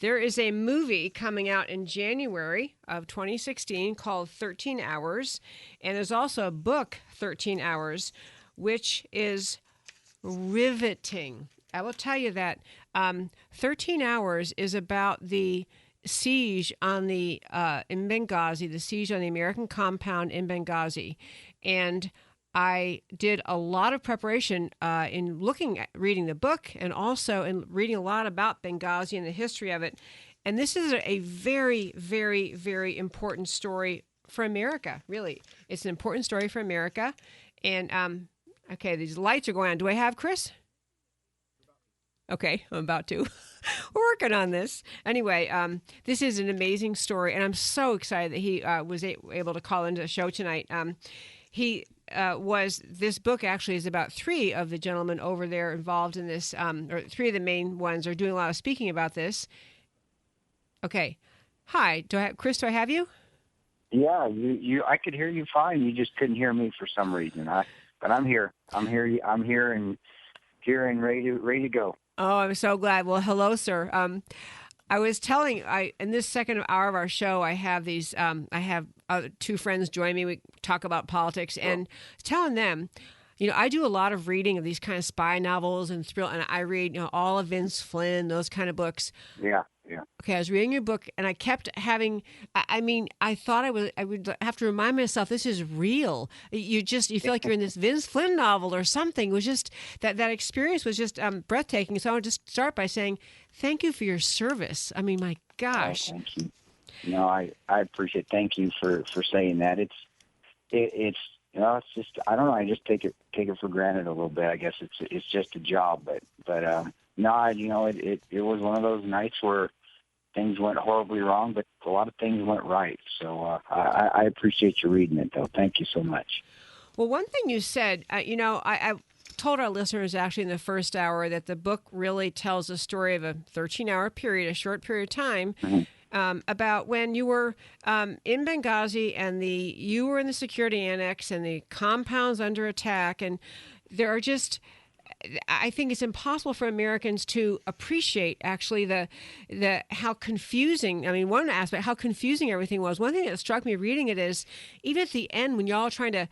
There is a movie coming out in January of 2016 called 13 Hours, and there's also a book, 13 Hours, which is riveting. I will tell you that 13 Hours is about the siege on the in Benghazi, the siege on the American compound in Benghazi, and I did a lot of preparation in reading the book, and also in reading a lot about Benghazi and the history of it. And this is a very, very, very important story for America. Really, it's an important story for America. And okay, these lights are going on. Do I have Kris? Okay, I'm about to. We're working on this. Anyway, this is an amazing story, and I'm so excited that he was able to call into the show tonight. This book actually is about three of the gentlemen over there involved in this, or three of the main ones are doing a lot of speaking about this. Okay. Hi, Kris, do I have you? Yeah, I could hear you fine. You just couldn't hear me for some reason. But I'm here. I'm here and ready to go. Oh, I'm so glad. Well, hello, sir. I was telling, in this second hour of our show, I have these, I have two friends join me. We talk about politics, and telling them, I do a lot of reading of these kind of spy novels and and I read, all of Vince Flynn, those kind of books. Yeah. Okay, I was reading your book, and I kept having. I thought I would have to remind myself this is real. You feel like you're in this Vince Flynn novel or something. It was just that experience was just breathtaking. So I would just start by saying thank you for your service. I mean, my gosh. Oh, thank you. No, I appreciate it. Thank you for saying that. It's just I don't know. I just take it for granted a little bit. I guess it's just a job, but no, it was one of those nights where things went horribly wrong, but a lot of things went right. So I appreciate you reading it, though. Thank you so much. Well, one thing you said, I told our listeners actually in the first hour that the book really tells a story of a 13-hour period, a short period of time. Mm-hmm. About when you were in Benghazi and you were in the security annex and the compound's under attack, and there are just. I think it's impossible for Americans to appreciate actually the how confusing. I mean, one aspect how confusing everything was. One thing that struck me reading it is even at the end when y'all are trying to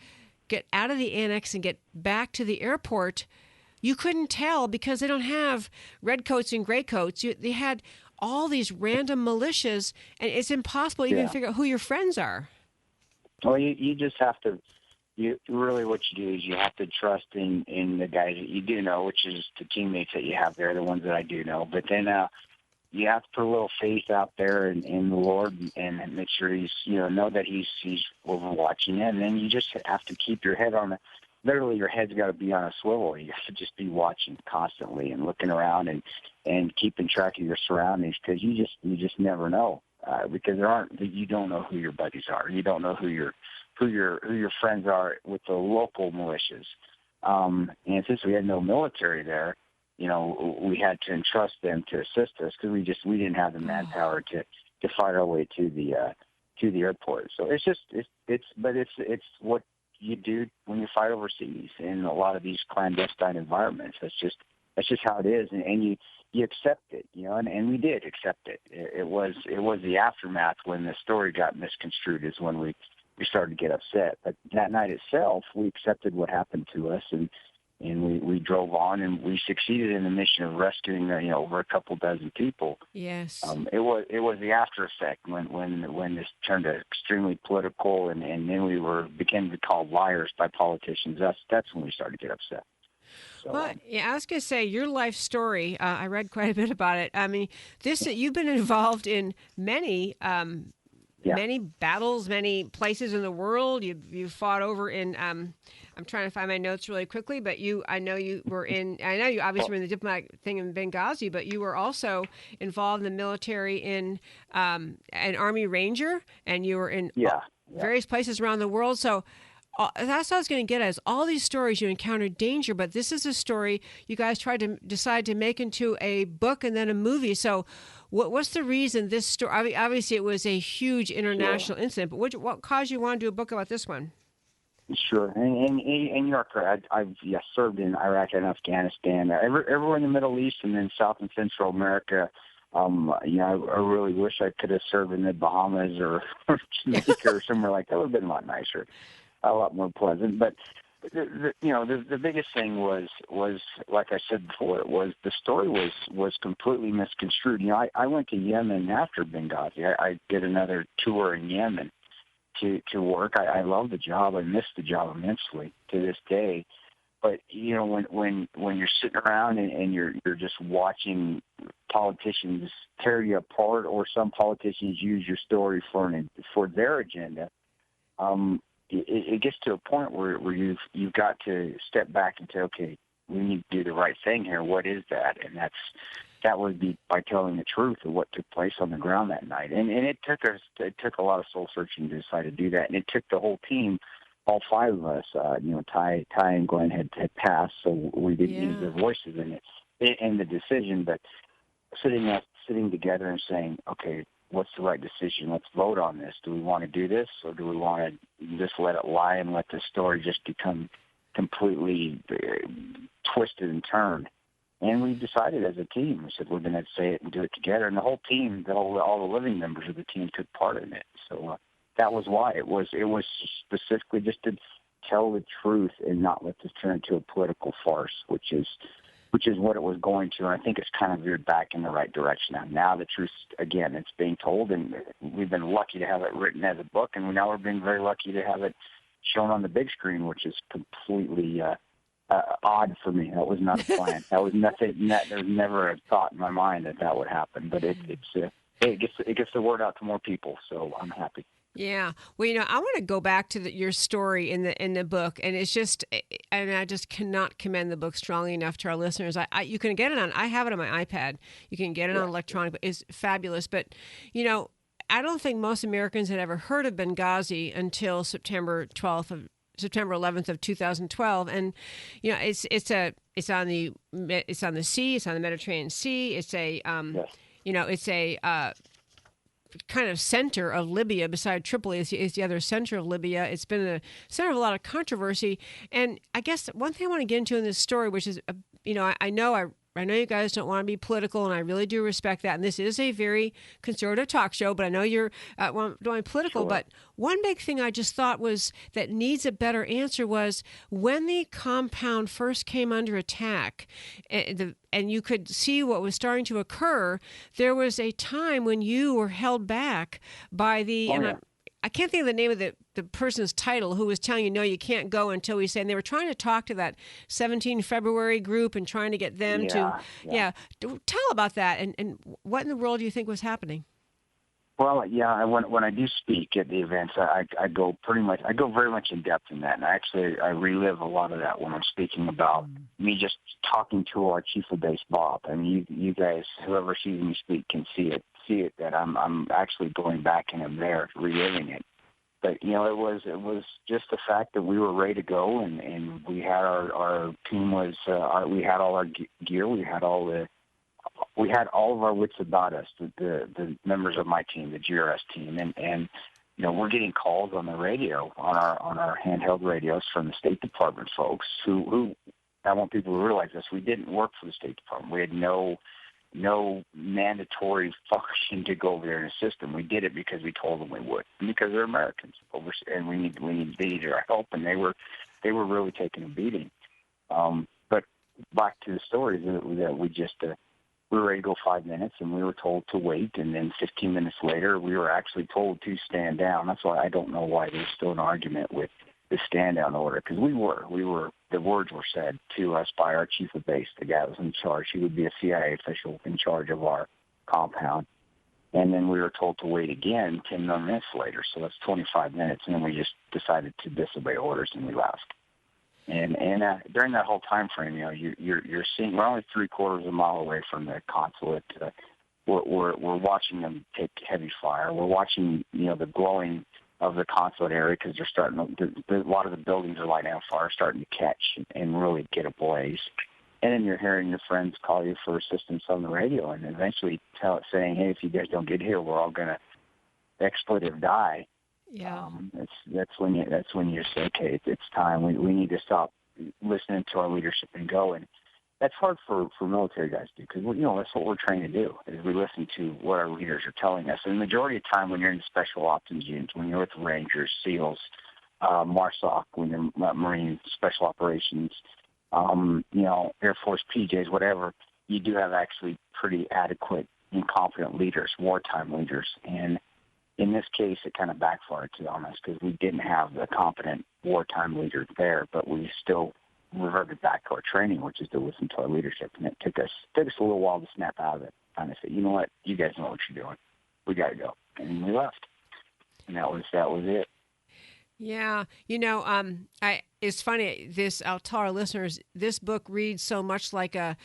get out of the annex and get back to the airport, you couldn't tell because they don't have red coats and gray coats. They had all these random militias, and it's impossible even to figure out who your friends are. Well, you just have to. What you do is you have to trust in the guys that you do know, which is the teammates that you have there, the ones that I do know. But then you have to put a little faith out there in the Lord and make sure he's know that he's overwatching it. And then you just have to keep your head on literally your head's got to be on a swivel. You have to just be watching constantly and looking around and keeping track of your surroundings because you just never know because you don't know who your buddies are. You don't know who your friends are with the local militias. And since we had no military there, we had to entrust them to assist us because we didn't have the manpower to fight our way to the airport. So it's what you do when you fight overseas in a lot of these clandestine environments. That's just how it is, and you accept it, and we did accept it. It was the aftermath when the story got misconstrued is when we started to get upset. But that night itself, we accepted what happened to us, and we drove on, and we succeeded in the mission of rescuing over a couple dozen people. Yes. It was the after effect when this turned extremely political, and then we began to be called liars by politicians. That's when we started to get upset. So, well, I was going to say your life story. I read quite a bit about it. I mean, you've been involved in many. Many battles, many places in the world. You fought over in. I'm trying to find my notes really quickly, but I know you obviously were in the diplomatic thing in Benghazi, but you were also involved in the military in an Army Ranger, and you were in various places around the world. So that's what I was going to get at. Is all these stories you encountered danger, but this is a story you guys decide to make into a book and then a movie. So. What's the reason this story? Obviously, it was a huge international incident, but what caused you to want to do a book about this one? Sure, and you're correct. I've served in Iraq and Afghanistan, everywhere in the Middle East, and then South and Central America. I really wish I could have served in the Bahamas or Jamaica or somewhere like that. Would have been a lot nicer, a lot more pleasant. But the biggest thing was like I said before, it was the story was completely misconstrued. I went to Yemen after Benghazi. I did another tour in Yemen to work. I love the job. I miss the job immensely to this day. But when you're sitting around and you're just watching politicians tear you apart, or some politicians use your story for their agenda, it gets to a point where you've got to step back and say, okay, we need to do the right thing here. What is that? And that would be by telling the truth of what took place on the ground that night. And it took a lot of soul searching to decide to do that. And it took the whole team, all five of us. Ty and Glenn had passed, so we didn't use their voices in the decision. But sitting together and saying, okay, what's the right decision? Let's vote on this. Do we want to do this, or do we want to just let it lie and let the story just become completely twisted and turned? And we decided as a team, we said we're going to say it and do it together. And the whole team, all the living members of the team took part in it. So that was why it was specifically just to tell the truth and not let this turn into a political farce, which is what it was going to. And I think it's kind of veered back in the right direction now. Now the truth, again, it's being told, and we've been lucky to have it written as a book, and now we're being very lucky to have it shown on the big screen, which is completely odd for me. That was not a plan. That was nothing. There was never a thought in my mind that would happen. But it gets the word out to more people, so I'm happy. Yeah. Well, I want to go back to your story in the book, and it's just, and I just cannot commend the book strongly enough to our listeners. You can get it I have it on my iPad. You can get it on electronic, but it's fabulous. But, I don't think most Americans had ever heard of Benghazi until September 11th of 2012, and it's on the sea, it's on the Mediterranean Sea. It's a it's a kind of center of Libya. Beside Tripoli is the other center of Libya. It's been a center of a lot of controversy, and I guess one thing I want to get into in this story, which is I know you guys don't want to be political, and I really do respect that. And this is a very conservative talk show, but I know you're doing political. Sure. But one big thing I just thought was that needs a better answer was when the compound first came under attack, and you could see what was starting to occur, there was a time when you were held back by the... I can't think of the name of the person's title who was telling you, no, you can't go until we say. And they were trying to talk to that 17 February group and trying to get them to. Tell about that and what in the world do you think was happening? Well, when I do speak at the events, I go very much in depth in that. And I relive a lot of that when I'm speaking about me just talking to our chief of base, Bob. I mean, you guys, whoever sees me speak can see it that I'm actually going back and I'm there reliving it. But it was just the fact that we were ready to go, and we had our team we had all our gear, we had all of our wits about us, the members of my team, the GRS team, and we're getting calls on the radio, on our handheld radios from the State Department folks who I want people to realize this. We didn't work for the State Department. We had no mandatory function to go over there and assist them. We did it because we told them we would, and because they're Americans, and we needed our help, and they were really taking a beating. But back to the story that we just we were ready to go 5 minutes, and we were told to wait, and then 15 minutes later, we were actually told to stand down. That's why I don't know why there's still an argument with the stand-down order, because the words were said to us by our chief of base, the guy that was in charge. He would be a CIA official in charge of our compound. And then we were told to wait again 10 more minutes later, so that's 25 minutes, and then we just decided to disobey orders, and we left. And during that whole time frame, you're seeing we're only 3/4 of a mile away from the consulate. We're watching them take heavy fire. We're watching the glowing of the consulate area because they're starting a lot of the buildings are lighting on fire, starting to catch and really get ablaze. And then you're hearing your friends call you for assistance on the radio, and eventually saying, "Hey, if you guys don't get here, we're all gonna expletive die." Yeah. That's when you say, "Okay, it's time. We need to stop listening to our leadership and go." And that's hard for military guys to do because, you know, that's what we're trained to do is we listen to what our leaders are telling us. And the majority of the time when you're in special ops units, when you're with Rangers, SEALs, MARSOC, when you're Marine Special Operations, you know, Air Force PJs, whatever, you do have actually pretty adequate and competent leaders, wartime leaders. And in this case, it kind of backfired, to be honest, because we didn't have the competent wartime leader there, but we still reverted back to our training, which is to listen to our leadership. And it took us a little while to snap out of it. Kind of say, you know what, you guys know what you're doing. We got to go. And we left. And that was it. Yeah, you know, it's funny. I'll tell our listeners, this book reads so much like a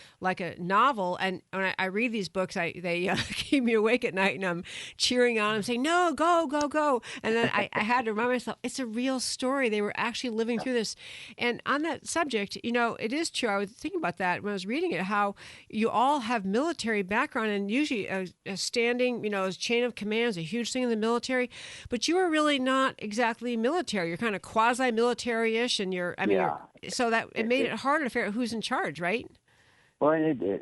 novel, and when I read these books, they keep me awake at night, and I'm cheering on them, saying, "No, go, go, go!" And then I had to remind myself, it's a real story. They were actually living through this. And on that subject, you know, it is true. I was thinking about that when I was reading it, how you all have military background, and usually a standing, you know, a chain of command is a huge thing in the military, but you are really not exactly military. You're kind of quasi-military-ish, and so that it made it harder to figure out who's in charge, right? Well,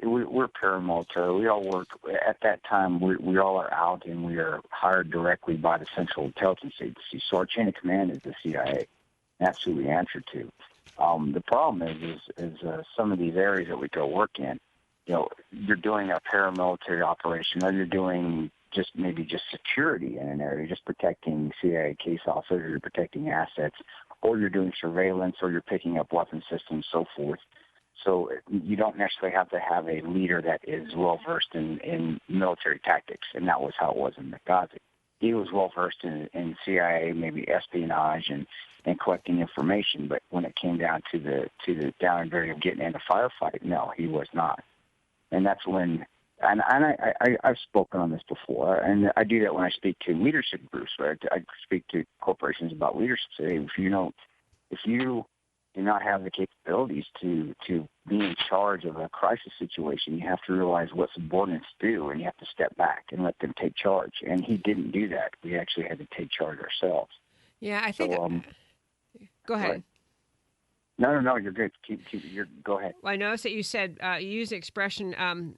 we're paramilitary. We all work at that time. We all are out, and we are hired directly by the Central Intelligence Agency. So our chain of command is the CIA. That's who we answer to. The problem is some of these areas that we go work in. You know, you're doing a paramilitary operation, or you're doing just security in an area, just protecting CIA case officers, or you're protecting assets, or you're doing surveillance, or you're picking up weapon systems, so forth. So you don't necessarily have to have a leader that is well-versed in military tactics, and that was how it was in Benghazi. He was well-versed in CIA, maybe espionage, and collecting information, but when it came down to the down and dirty of getting in a firefight, no, he was not. And that's when... And I've spoken on this before, and I do that when I speak to leadership groups. Right? I speak to corporations about leadership. Say, if you do not have the capabilities to be in charge of a crisis situation, you have to realize what subordinates do, and you have to step back and let them take charge. And he didn't do that. We actually had to take charge ourselves. Yeah, I think. Go ahead. Right. No, you're good. Go ahead. Well, I noticed that you said you used the expression and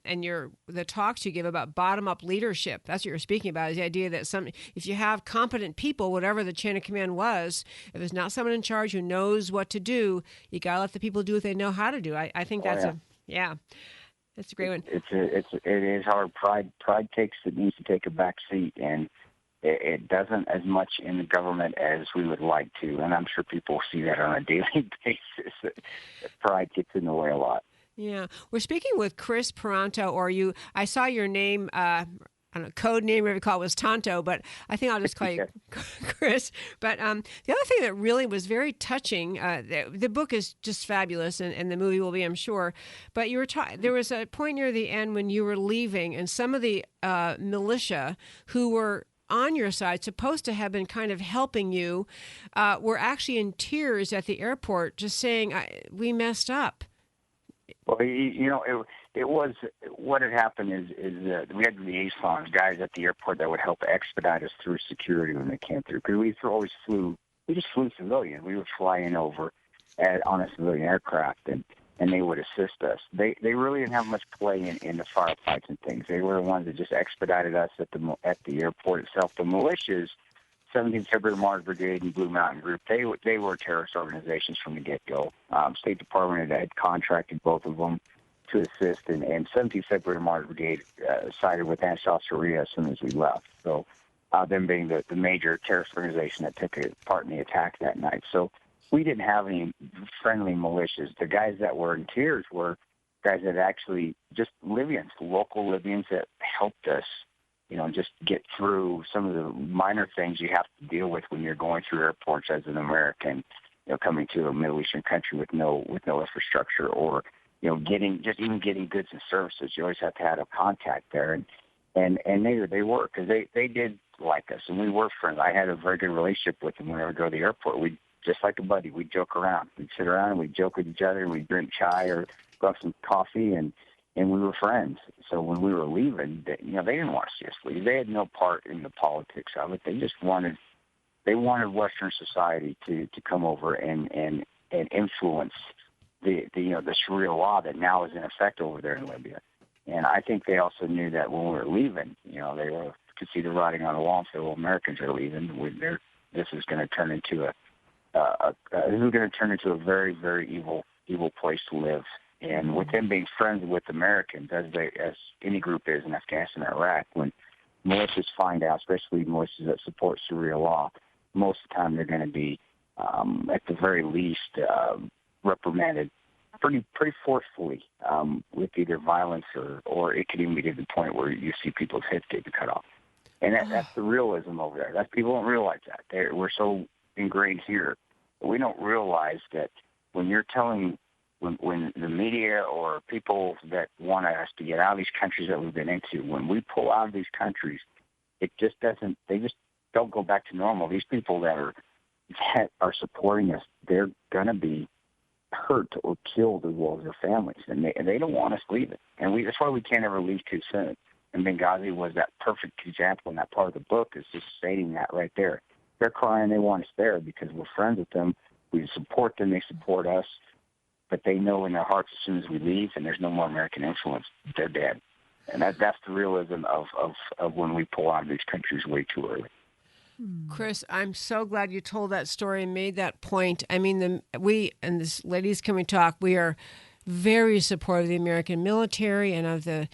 the talks you give about bottom-up leadership. That's what you're speaking about, is the idea that if you have competent people, whatever the chain of command was, if there's not someone in charge who knows what to do, you got to let the people do what they know how to do. I think that's that's a great one. It is hard. Pride needs to take a back seat, and it doesn't as much in the government as we would like to, and I'm sure people see that on a daily basis. Pride gets in the way a lot. Yeah. We're speaking with Kris Tonto, I saw your name, I don't know, code name, whatever you call it, was Tonto, but I think I'll just call you Kris. But the other thing that really was very touching, the book is just fabulous, and the movie will be, I'm sure, but there was a point near the end when you were leaving, and some of the militia who were on your side, supposed to have been kind of helping you, were actually in tears at the airport, just saying, we messed up. Well, it was, what had happened is we had liaisons, guys at the airport that would help expedite us through security when they came through. Because we just flew civilian. We would fly in over on a civilian aircraft, and they would assist us. They really didn't have much play in the firefights and things. They were the ones that just expedited us at the airport itself. The militias, 17th February Mars Brigade and Blue Mountain Group, they were terrorist organizations from the get-go. State Department had contracted both of them to assist, and 17th February Mars Brigade sided with Ansar Sharia as soon as we left. So them being the major terrorist organization that took part in the attack that night. So we didn't have any friendly militias. The guys that were in tears were guys that actually just Libyans, local Libyans that helped us, just get through some of the minor things you have to deal with when you're going through airports as an American, coming to a Middle Eastern country with no infrastructure, or getting goods and services. You always have to have a contact there, and they were, because they did like us, and we were friends. I had a very good relationship with them whenever I go to the airport. We just like a buddy. We'd joke around. We'd sit around and we'd joke with each other, and we'd drink chai or go have some coffee, and we were friends. So when we were leaving, they didn't want to see us leave. They had no part in the politics of it. They just wanted Western society to come over and influence the Sharia law that now is in effect over there in Libya. And I think they also knew that when we were leaving, they could see the writing on the wall and say, well, Americans are leaving. This is going to turn into a very, very evil place to live. And with them being friends with Americans, as any group is in Afghanistan and Iraq, when militias find out, especially militias that support Sharia law, most of the time they're going to be, at the very least, reprimanded pretty forcefully with either violence or it could even be to the point where you see people's heads getting cut off. And that's the realism over there. That people don't realize that. We're so ingrained here. But we don't realize that when you're telling, when the media or people that want us to get out of these countries that we've been into, when we pull out of these countries, they just don't go back to normal. These people that are supporting us, they're going to be hurt or killed as well as their families, and they don't want us leaving. And that's why we can't ever leave too soon. And Benghazi was that perfect example in that part of the book, is just stating that right there. They're crying they want us there because we're friends with them. We support them. They support us. But they know in their hearts as soon as we leave and there's no more American influence, they're dead. And that's the realism of when we pull out of these countries way too early. Kris, I'm so glad you told that story and made that point. I mean, we and this Ladies Can We Talk, we are very supportive of the American military and of the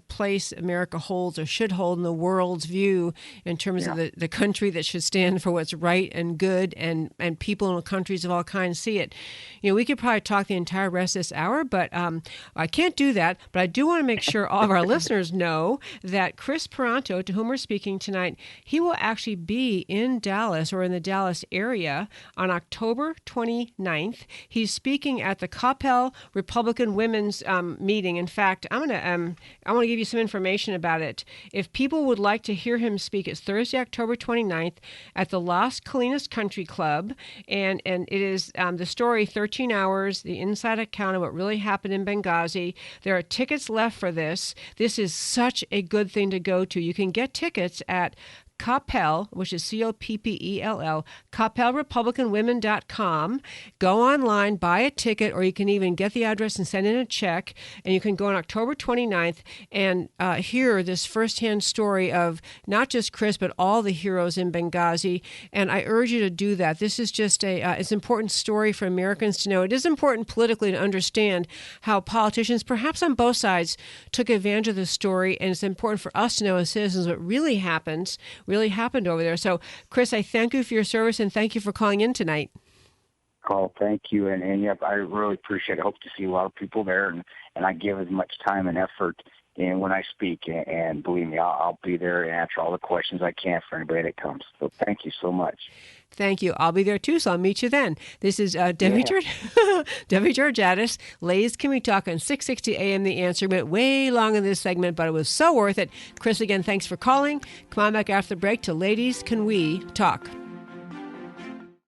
place America holds or should hold in the world's view in terms of the country that should stand for what's right and good, and people in countries of all kinds see it. We could probably talk the entire rest of this hour, but I can't do that. But I do want to make sure all of our listeners know that Kris Paronto, to whom we're speaking tonight, he will actually be in Dallas or in the Dallas area on October 29th. He's speaking at the Coppell Republican Women's meeting. In fact, I want to give you some information about it. If people would like to hear him speak, it's Thursday, October 29th at the Las Colinas Country Club, and it is the story 13 Hours, the inside account of what really happened in Benghazi. There are tickets left for this. This is such a good thing to go to. You can get tickets at Coppell, which is Coppell, CoppellRepublicanWomen.com. Go online, buy a ticket, or you can even get the address and send in a check, and you can go on October 29th and hear this firsthand story of not just Kris, but all the heroes in Benghazi, and I urge you to do that. This is just it's an important story for Americans to know. It is important politically to understand how politicians, perhaps on both sides, took advantage of this story, and it's important for us to know as citizens what really happened over there. So, Kris, I thank you for your service and thank you for calling in tonight. Oh, thank you. And yep, I really appreciate it. I hope to see a lot of people there, and I give as much time and effort in when I speak. And believe me, I'll be there and answer all the questions I can for anybody that comes. So thank you so much. Thank you. I'll be there too, so I'll meet you then. This is Debbie Georgatos. Ladies, Can We Talk on 660 AM The Answer. Went way long in this segment, but it was so worth it. Kris, again, thanks for calling. Come on back after the break to Ladies, Can We Talk?